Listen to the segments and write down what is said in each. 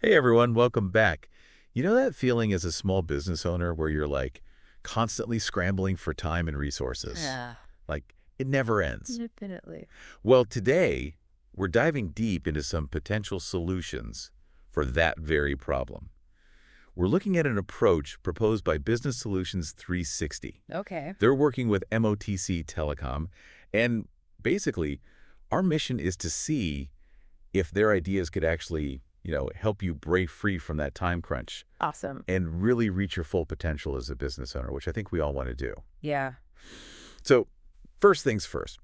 Hey everyone, welcome back. You know that feeling as a small business owner where you're like constantly scrambling for time and resources? Yeah, Like it never ends. definitely. Well, today we're diving deep into some potential solutions for that very problem. We're looking at an approach proposed by Business Solutions 360. Okay. They're working with MOTC Telecom, and basically our mission is to see if their ideas could actually, help you break free from that time crunch Awesome. and really reach your full potential as a business owner, which I think we all want to do. Yeah. So first things first,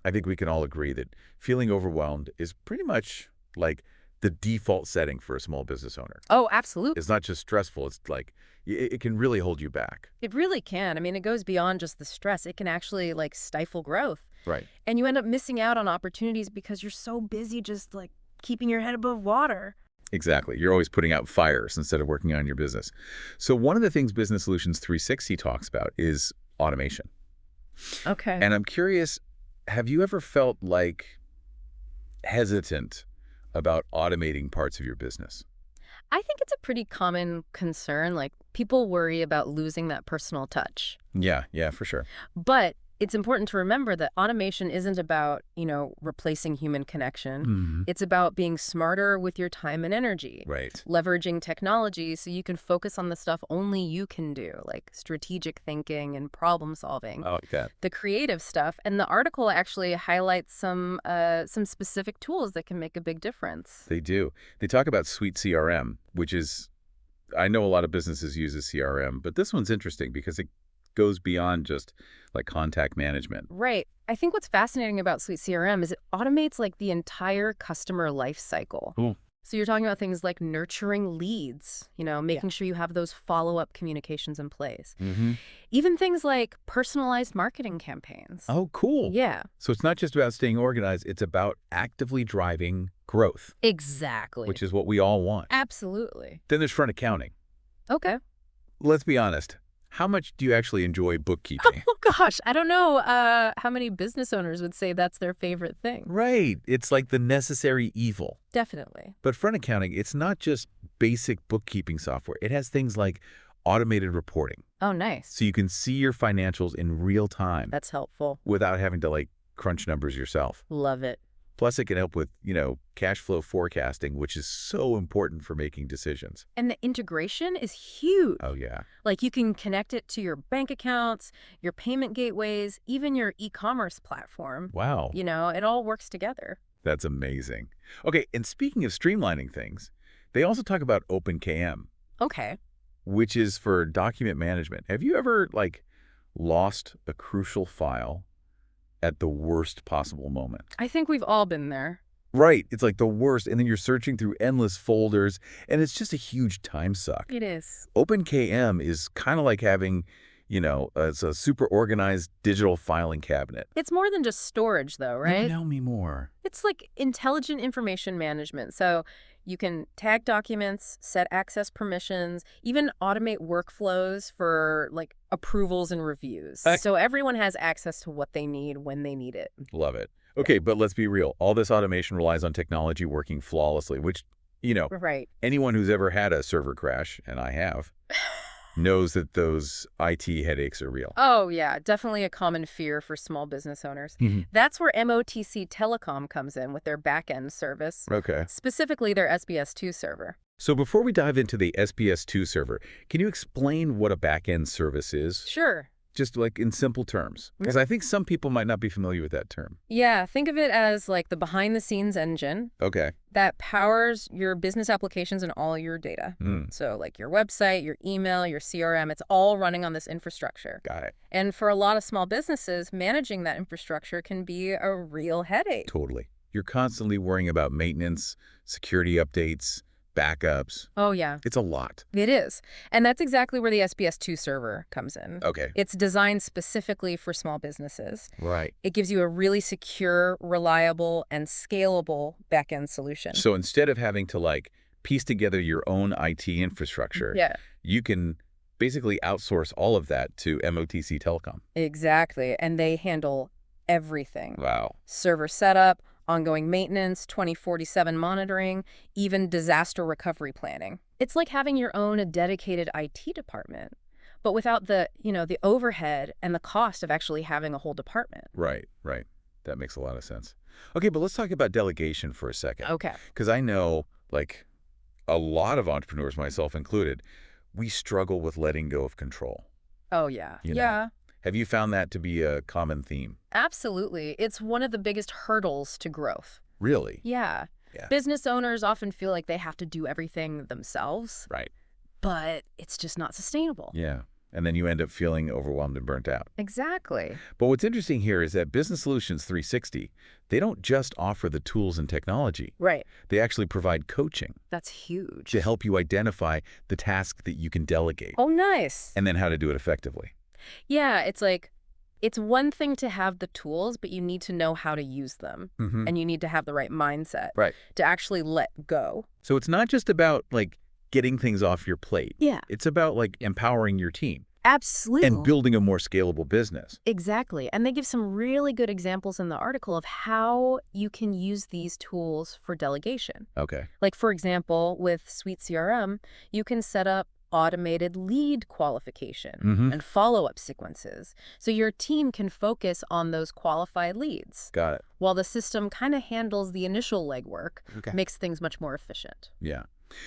I think we can all agree that feeling overwhelmed is pretty much like the default setting for a small business owner. Oh, absolutely. It's not just stressful. It's like it can really hold you back. It really can. I mean, it goes beyond just the stress. It can actually stifle growth. Right. And you end up missing out on opportunities because you're so busy just keeping your head above water. Exactly. You're always putting out fires instead of working on your business. So one of the things Business Solutions 360 talks about is automation. Okay. And I'm curious, have you ever felt hesitant about automating parts of your business? I think it's a pretty common concern. People worry about losing that personal touch. Yeah, for sure. But it's important to remember that automation isn't about, replacing human connection. It's about being smarter with your time and energy. Right. Leveraging technology so you can focus on the stuff only you can do, like strategic thinking and problem solving. I like that. The creative stuff. And the article actually highlights some specific tools that can make a big difference. They do. They talk about SuiteCRM, which is, I know a lot of businesses use a CRM, but this one's interesting because it goes beyond just contact management. Right. I think what's fascinating about SuiteCRM is it automates the entire customer life cycle. Cool. So you're talking about things like nurturing leads, making sure you have those follow-up communications in place. Even things like personalized marketing campaigns. Oh, cool. Yeah. So it's not just about staying organized, it's about actively driving growth, Exactly. which is what we all want. Absolutely. Then there's front accounting. Okay. Let's be honest. How much do you actually enjoy bookkeeping? Oh, gosh. I don't know how many business owners would say that's their favorite thing. Right. It's like the necessary evil. Definitely. But front accounting, it's not just basic bookkeeping software. It has things like automated reporting. Oh, nice. So you can see your financials in real time That's helpful. without having to crunch numbers yourself. Love it. Plus, it can help with, cash flow forecasting, which is so important for making decisions. And the integration is huge. Oh, yeah. You can connect it to your bank accounts, your payment gateways, even your e-commerce platform. Wow. It all works together. That's amazing. Okay, and speaking of streamlining things, they also talk about OpenKM, Okay. which is for document management. Have you ever, lost a crucial file at the worst possible moment? I think we've all been there. Right. It's the worst, and then you're searching through endless folders, and it's just a huge time suck. It is. OpenKM is kind of like having, it's a super organized digital filing cabinet. It's more than just storage, though, right? Tell me more. It's intelligent information management. So you can tag documents, set access permissions, even automate workflows for approvals and reviews. So everyone has access to what they need when they need it. Love it. Okay, but let's be real. All this automation relies on technology working flawlessly, which, Right. anyone who's ever had a server crash, and I have, knows that those IT headaches are real. Oh, yeah. Definitely a common fear for small business owners. That's where MOTC Telecom comes in with their Backend Service, Okay. specifically their SBS2 server. So before we dive into the SBS2 server, can you explain what a backend service is? Sure. Just in simple terms, because I think some people might not be familiar with that term. Yeah, think of it as the behind-the-scenes engine Okay. that powers your business applications and all your data. So your website, your email, your CRM, it's all running on this infrastructure. Got it. And for a lot of small businesses, managing that infrastructure can be a real headache. Totally. You're constantly worrying about maintenance, security updates, backups. Oh, yeah. It's a lot. It is. And that's exactly where the SBS2 server comes in. Okay. It's designed specifically for small businesses. Right. It gives you a really secure, reliable, and scalable back-end solution. So instead of having to piece together your own IT infrastructure, Yeah. you can basically outsource all of that to MOTC Telecom. Exactly. And they handle everything. Wow. Server setup, ongoing maintenance, 20/47 monitoring, even disaster recovery planning. It's like having your own dedicated IT department, but without the overhead and the cost of actually having a whole department. Right, right. That makes a lot of sense. Okay, but let's talk about delegation for a second. Okay. Because I know, like, a lot of entrepreneurs, myself included, we struggle with letting go of control. Oh, yeah. You know? Yeah. Have you found that to be a common theme? Absolutely. It's one of the biggest hurdles to growth. Really? Yeah. Yeah. Business owners often feel like they have to do everything themselves, Right. but it's just not sustainable. Yeah. And then you end up feeling overwhelmed and burnt out. Exactly. But what's interesting here is that Business Solutions 360, they don't just offer the tools and technology. Right. They actually provide coaching That's huge. to help you identify the task that you can delegate Oh, nice. and then how to do it effectively. Yeah, it's like, it's one thing to have the tools, but you need to know how to use them. Mm-hmm. And you need to have the right mindset Right. to actually let go. So it's not just about, like, getting things off your plate. Yeah. It's about, like, empowering your team Absolutely. and building a more scalable business. Exactly. And they give some really good examples in the article of how you can use these tools for delegation. Okay. Like, for example, with SuiteCRM, you can set up automated lead qualification and follow-up sequences, so your team can focus on those qualified leads, Got it. while the system kind of handles the initial legwork, Okay. makes things much more efficient. Yeah.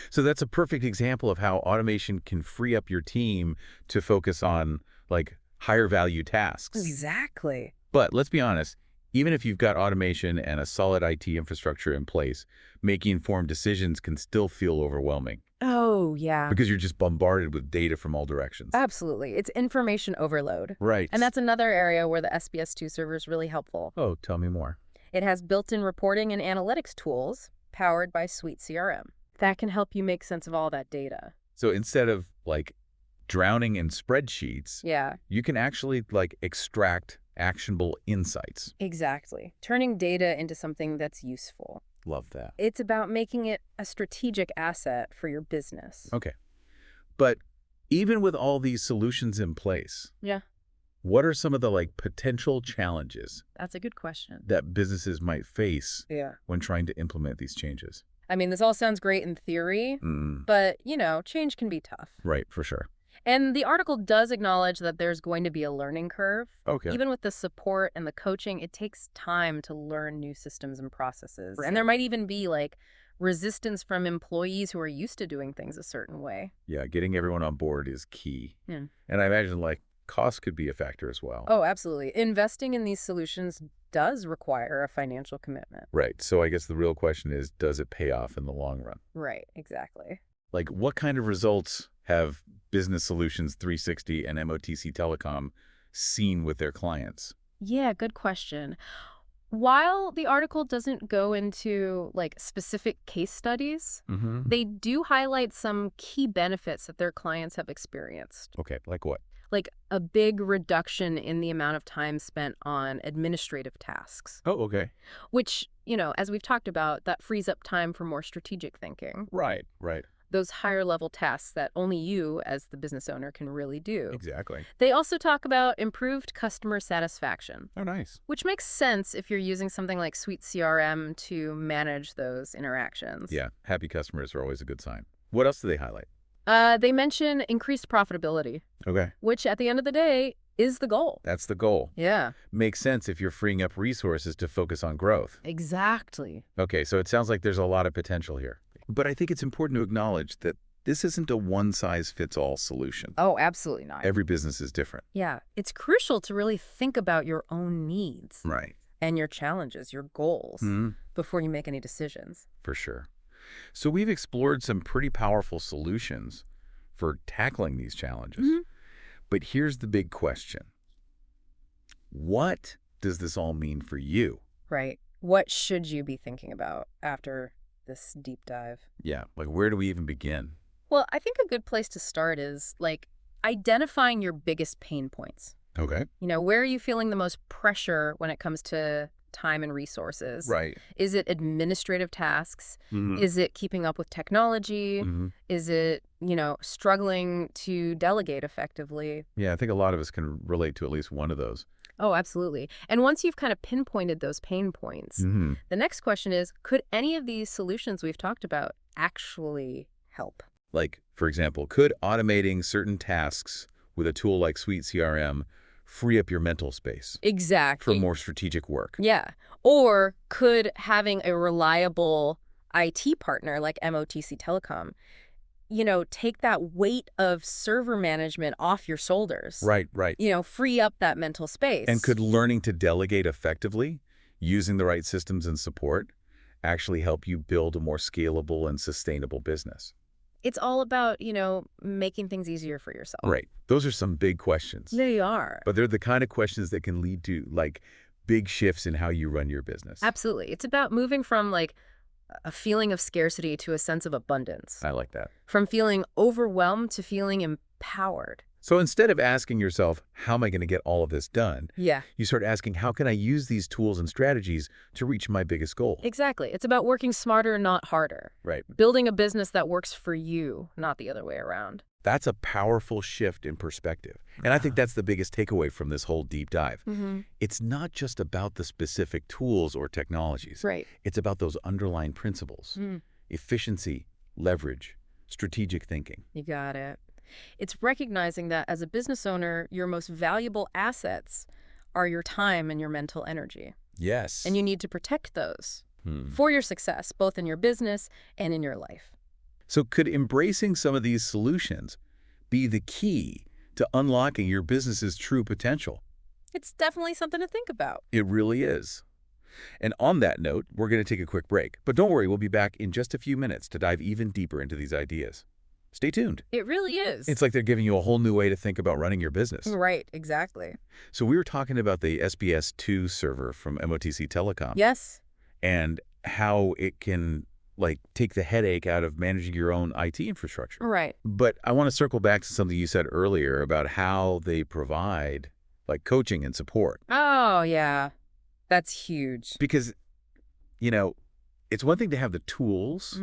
So that's a perfect example of how automation can free up your team to focus on, like, higher value tasks. Exactly. But let's be honest, even if you've got automation and a solid IT infrastructure in place, making informed decisions can still feel overwhelming Oh, yeah. because you're just bombarded with data from all directions. Absolutely. It's information overload. Right. And that's another area where the SBS2 server is really helpful. Oh, tell me more. It has built-in reporting and analytics tools powered by SuiteCRM. That can help you make sense of all that data. So instead of, like, drowning in spreadsheets, Yeah, you can actually, like, extract actionable insights. exactly. Turning data into something that's useful. Love that. It's about making it a strategic asset for your business. Okay. But even with all these solutions in place, Yeah, what are some of the, like, potential challenges that's a good question. that businesses might face Yeah. when trying to implement these changes? I mean, this all sounds great in theory, but, change can be tough. Right, for sure. And the article does acknowledge that there's going to be a learning curve. Okay. Even with the support and the coaching, it takes time to learn new systems and processes. And there might even be, like, resistance from employees who are used to doing things a certain way. Yeah, getting everyone on board is key. Yeah. And I imagine, like, cost could be a factor as well. Oh, absolutely. Investing in these solutions does require a financial commitment. Right. So I guess the real question is, does it pay off in the long run? Right, exactly. Like, what kind of results have Business Solutions 360 and MOTC Telecom seen with their clients? Yeah, good question. While the article doesn't go into, like, specific case studies, they do highlight some key benefits that their clients have experienced. Okay, like what? Like a big reduction in the amount of time spent on administrative tasks, Oh, okay. which, as we've talked about, that frees up time for more strategic thinking. Right, right. Those higher level tasks that only you as the business owner can really do. Exactly. They also talk about improved customer satisfaction, Oh, nice. which makes sense if you're using something like SuiteCRM to manage those interactions. Yeah, happy customers are always a good sign. What else do they highlight? They mention increased profitability, Okay. which at the end of the day is the goal. That's the goal. Yeah, Makes sense if you're freeing up resources to focus on growth. exactly. Okay, so it sounds like there's a lot of potential here. But I think it's important to acknowledge that this isn't a one-size-fits-all solution. Oh, absolutely not. Every business is different. Yeah, it's crucial to really think about your own needs Right. and your challenges, your goals, Mm-hmm. before you make any decisions. For sure. So we've explored some pretty powerful solutions for tackling these challenges. But here's the big question. What does this all mean for you? Right. What should you be thinking about after this deep dive? Yeah, like, where do we even begin? Well, I think a good place to start is, like, identifying your biggest pain points. Okay. Where are you feeling the most pressure when it comes to time and resources? Right. Is it administrative tasks? Mm-hmm. Is it keeping up with technology? Mm-hmm. Is it, struggling to delegate effectively? Yeah, I think a lot of us can relate to at least one of those. Oh, absolutely. And once you've kind of pinpointed those pain points, the next question is, could any of these solutions we've talked about actually help? Like, for example, could automating certain tasks with a tool like SuiteCRM free up your mental space for Exactly. more strategic work? Yeah. Or could having a reliable IT partner like MOTC Telecom, take that weight of server management off your shoulders, Right, right. free up that mental And space? could learning to delegate effectively, using the right systems and support, actually help you build a more scalable and sustainable business? It's all about, making things easier for yourself. Right. Those are some big questions. They are. But they're the kind of questions that can lead to, like, big shifts in how you run your business. Absolutely. It's about moving from like a feeling of scarcity to a sense of abundance. I like that. From feeling overwhelmed to feeling empowered. So instead of asking yourself, how am I going to get all of this done? Yeah, You start asking, how can I use these tools and strategies to reach my biggest goal? exactly. It's about working smarter, not harder. Right. Building a business that works for you, not the other way around. That's a powerful shift in perspective. And I think that's the biggest takeaway from this whole deep dive. It's not just about the specific tools or technologies. Right. It's about those underlying principles: efficiency, leverage, strategic thinking. You got it. It's recognizing that as a business owner, your most valuable assets are your time and your mental energy. Yes. And you need to protect those for your success, both in your business and in your life. So could embracing some of these solutions be the key to unlocking your business's true potential? It's definitely something to think about. It really is. And on that note, we're going to take a quick break. But don't worry, we'll be back in just a few minutes to dive even deeper into these ideas. Stay tuned. It really is. It's like they're giving you a whole new way to think about running your business. Right, exactly. So we were talking about the SBS2 server from MOTC Telecom. Yes. And how it can, like, take the headache out of managing your own IT infrastructure. Right. But I want to circle back to something you said earlier about how they provide, like, coaching and support. Oh, yeah. That's huge. Because, it's one thing to have the tools,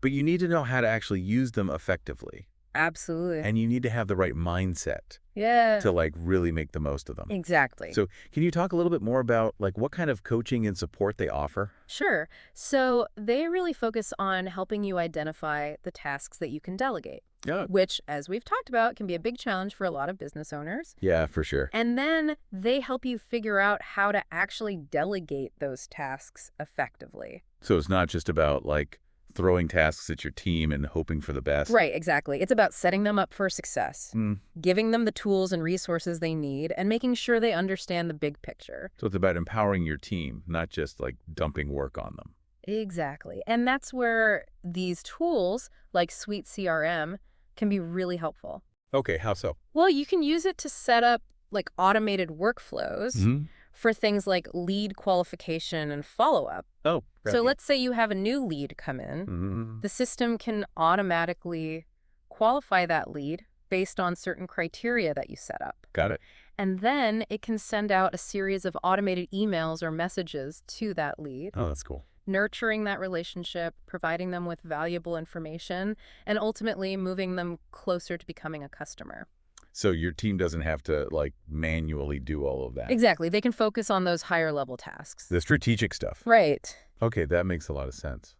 but you need to know how to actually use them effectively. Absolutely. And you need to have the right mindset Yeah. to, like, really make the most of them. Exactly. So can you talk a little bit more about, like, what kind of coaching and support they offer? Sure. So they really focus on helping you identify the tasks that you can delegate, Yeah. which, as we've talked about, can be a big challenge for a lot of business owners. Yeah, for sure. And then they help you figure out how to actually delegate those tasks effectively. So it's not just about, like, throwing tasks at your team and hoping for the best. Right, exactly. It's about setting them up for success, Mm. giving them the tools and resources they need, and making sure they understand the big picture. So it's about empowering your team, not just, like, dumping work on them. Exactly. And that's where these tools, like SuiteCRM, can be really helpful. Okay, how so? Well, you can use it to set up like automated workflows for things like lead qualification and follow-up. Oh, So let's say you have a new lead come in. The system can automatically qualify that lead based on certain criteria that you set up. Got it. And then it can send out a series of automated emails or messages to that lead, Oh, that's cool. nurturing that relationship, providing them with valuable information, and ultimately moving them closer to becoming a customer. So your team doesn't have to, like, manually do all of that. Exactly. They can focus on those higher level tasks. The strategic stuff. Right. Okay, that makes a lot of sense.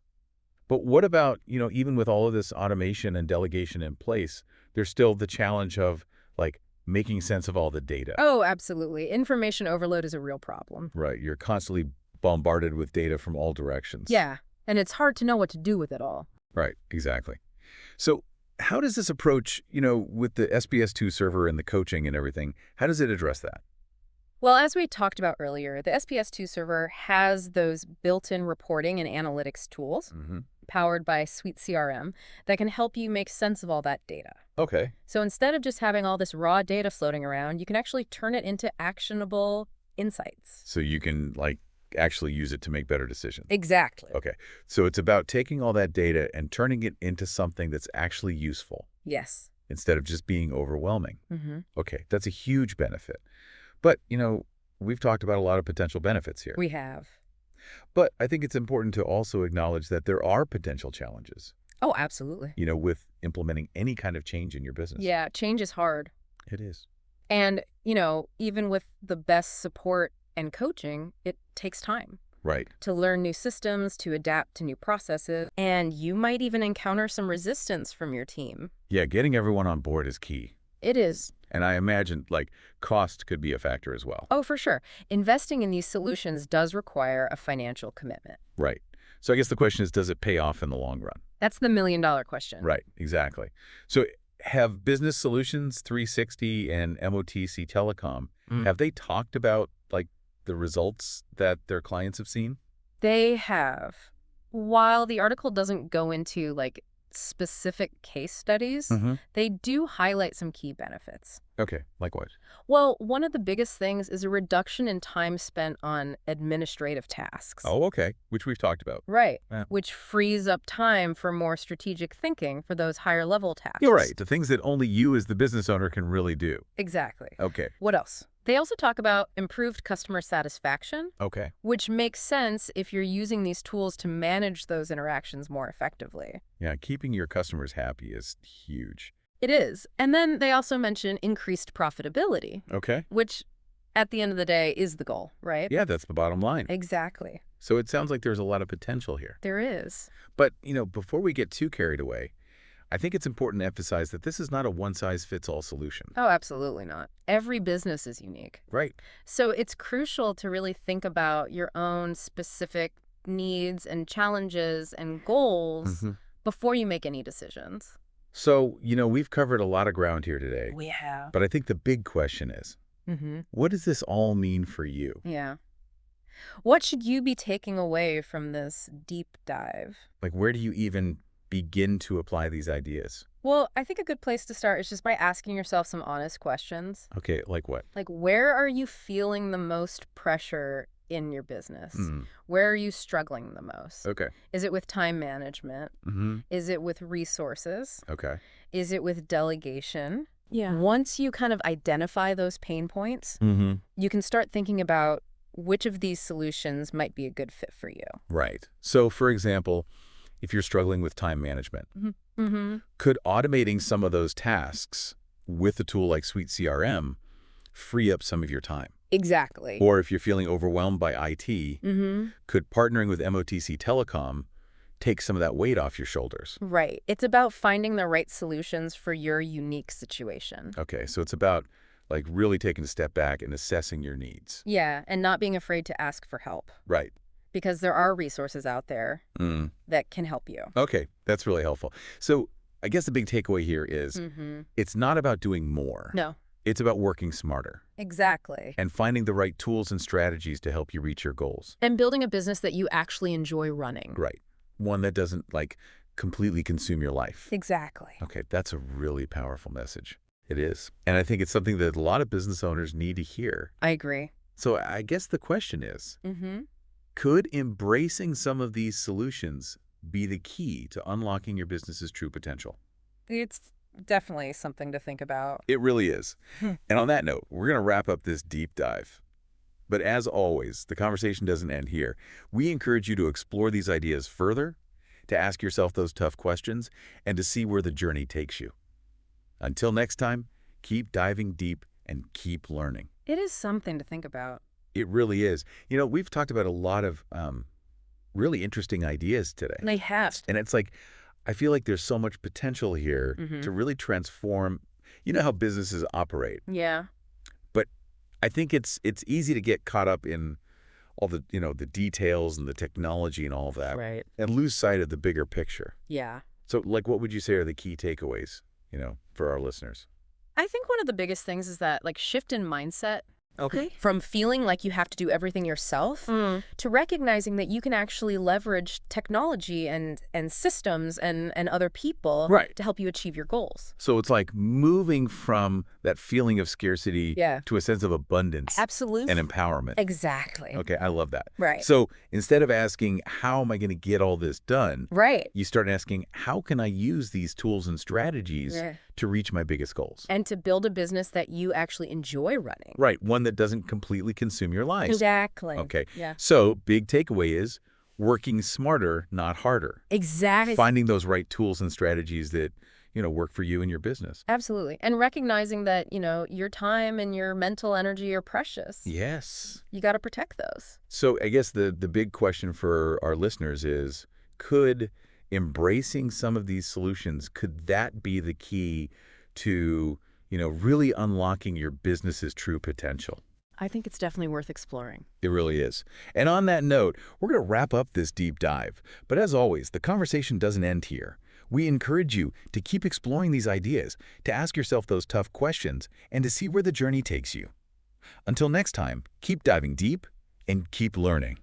But what about, even with all of this automation and delegation in place, there's still the challenge of, like, making sense of all the data. Oh, absolutely. Information overload is a real problem. Right. You're constantly bombarded with data from all directions. Yeah. And it's hard to know what to do with it all. Right. Exactly. So how does this approach, with the SBS2 server and the coaching and everything, how does it address that? Well, as we talked about earlier, the SBS2 server has those built-in reporting and analytics tools powered by SuiteCRM that can help you make sense of all that data. Okay. So instead of just having all this raw data floating around, you can actually turn it into actionable insights. So you can, like, actually use it to make better decisions. Exactly. Okay. So it's about taking all that data and turning it into something that's actually useful Yes. instead of just being overwhelming. Okay. That's a huge benefit. But, we've talked about a lot of potential benefits here. We have. But I think it's important to also acknowledge that there are potential challenges, Oh, absolutely. with implementing any kind of change in your business. Yeah, change is hard. It is. And, even with the best support and coaching, it takes time Right. to learn new systems, to adapt to new processes, and you might even encounter some resistance from your team. Yeah, getting everyone on board is key. It is. And I imagine, cost could be a factor as well. Oh, for sure. Investing in these solutions does require a financial commitment. Right. So I guess the question is, does it pay off in the long run? That's the million-dollar question. Right, exactly. So have Business Solutions 360 and MOTC Telecom, have they talked about, the results that their clients have seen? They have. While the article doesn't go into, specific case studies, they do highlight some key benefits. Okay, like what? Well, one of the biggest things is a reduction in time spent on administrative tasks. Oh, okay, which we've talked about. Right, Yeah. which frees up time for more strategic thinking for those higher level tasks. You're right, the things that only you as the business owner can really do. Exactly. Okay, What else? They also talk about improved customer satisfaction, okay. which makes sense if you're using these tools to manage those interactions more effectively. Yeah, keeping your customers happy is huge. It is. And then they also mention increased profitability, Okay. which at the end of the day is the goal, right? Yeah, that's the bottom line. Exactly. So it sounds like there's a lot of potential here. There is. But, before we get too carried away, I think it's important to emphasize that this is not a one-size-fits-all solution. Oh, absolutely not. Every business is unique. Right. So it's crucial to really think about your own specific needs and challenges and goals before you make any decisions. So, we've covered a lot of ground here today. We have. But I think the big question is, what does this all mean for you? Yeah. What should you be taking away from this deep dive? Where do you even begin to apply these ideas? Well, I think a good place to start is just by asking yourself some honest questions. Okay, like what? Where are you feeling the most pressure in your business? Where are you struggling the most? Okay. Is it with time management? Is it with resources? Okay. Is it with delegation? Yeah. Once you kind of identify those pain points, you can start thinking about which of these solutions might be a good fit for you. Right. So, for example, if you're struggling with time management, could automating some of those tasks with a tool like SuiteCRM free up some of your time? Exactly. Or if you're feeling overwhelmed by IT, could partnering with MOTC Telecom take some of that weight off your shoulders? Right. It's about finding the right solutions for your unique situation. Okay, so it's about really taking a step back and assessing your needs. Yeah, and not being afraid to ask for help. Right. Because there are resources out there that can help you. Okay, that's really helpful. So I guess the big takeaway here is it's not about doing more. No. It's about working smarter. Exactly. And finding the right tools and strategies to help you reach your goals. And building a business that you actually enjoy running. Right. One that doesn't, completely consume your life. Exactly. Okay, that's a really powerful message. It is. And I think it's something that a lot of business owners need to hear. I agree. So I guess the question is, could embracing some of these solutions be the key to unlocking your business's true potential? It's definitely something to think about. It really is. And on that note, we're going to wrap up this deep dive. But as always, the conversation doesn't end here. We encourage you to explore these ideas further, to ask yourself those tough questions, and to see where the journey takes you. Until next time, keep diving deep and keep learning. It is something to think about. It really is. We've talked about a lot of really interesting ideas today. They have. And it's I feel like there's so much potential here to really transform, how businesses operate. Yeah. But I think it's easy to get caught up in all the, the details and the technology and all of that. Right. And lose sight of the bigger picture. Yeah. So, what would you say are the key takeaways, for our listeners? I think one of the biggest things is that, shift in mindset. Okay. From feeling like you have to do everything yourself to recognizing that you can actually leverage technology and systems and other people to help you achieve your goals. So it's moving from that feeling of scarcity to a sense of abundance. Absolutely. And empowerment. Exactly. Okay, I love that. Right. So instead of asking, how am I going to get all this done? Right. You start asking, how can I use these tools and strategies to reach my biggest goals? And to build a business that you actually enjoy running. Right, one that doesn't completely consume your life. Exactly. Okay. Yeah. So big takeaway is Working smarter, not harder. Exactly. Finding those right tools and strategies that, work for you and your business. Absolutely. And recognizing that, your time and your mental energy are precious. Yes. You got to protect those. So I guess the big question for our listeners is, could embracing some of these solutions, could that be the key to, really unlocking your business's true potential? I think it's definitely worth exploring. It really is. And on that note, we're going to wrap up this deep dive. But as always, the conversation doesn't end here. We encourage you to keep exploring these ideas, to ask yourself those tough questions, and to see where the journey takes you. Until next time, keep diving deep and keep learning.